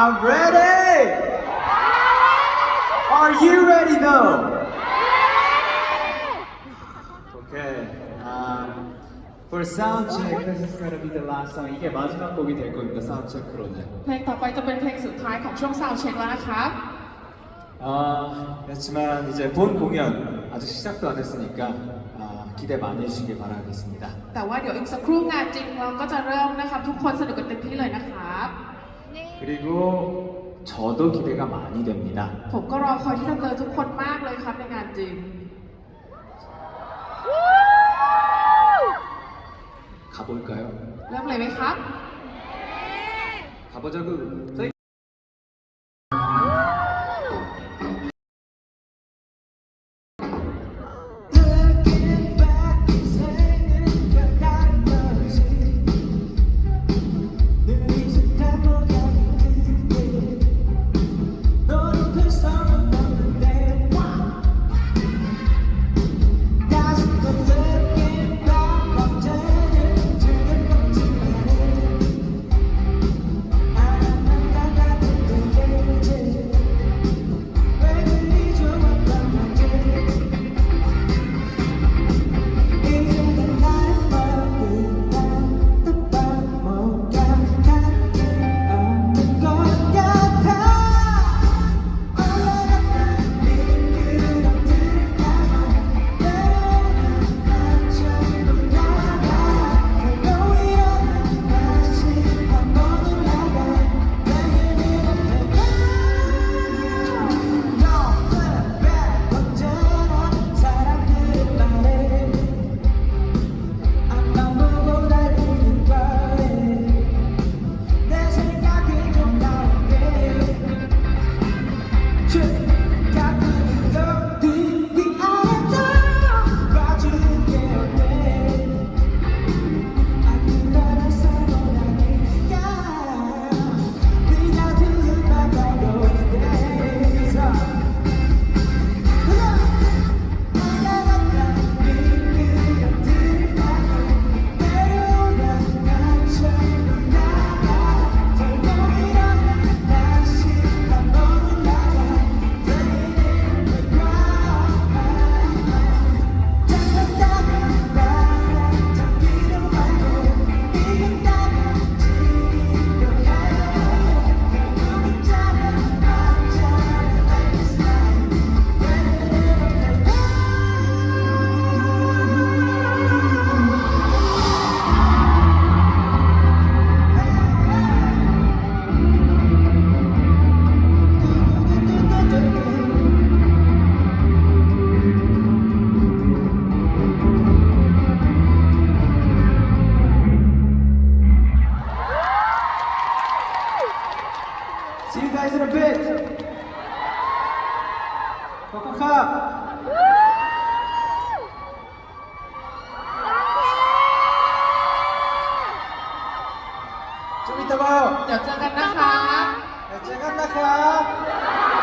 I'm ready! Are you ready though? Okay. For sound check, this is gonna be the last song. 이게 마지막 곡이 될 겁니다. 사운드 체크로는. เพลงต่อไปจะเป็นเพลงสุดท้ายของช่วงซาวด์เช็คแล้วนะครับ 그렇지만 이제 본 공연 아직 시작도 안 했으니까 기대 많이 해주시길 바라겠습니다. แต่ว่าเดี๋ยวอีกสักครู่งานจริงเราก็จะเริ่มนะครับทุกคนสนุกกันเต็มที่เลยนะครับ 그리고 저도 기대가 많이 됩니다. ผมก็รอคอยที่จะเจอทุกคนมากเลยครับในงานจริง 가볼까요? เริ่มเลยไหมครับ 가보자구. See you guys in a bit. 컵컵컵. 좀 이따 봐요. เดี๋ยวเจอกันนะครับ 잘 간다.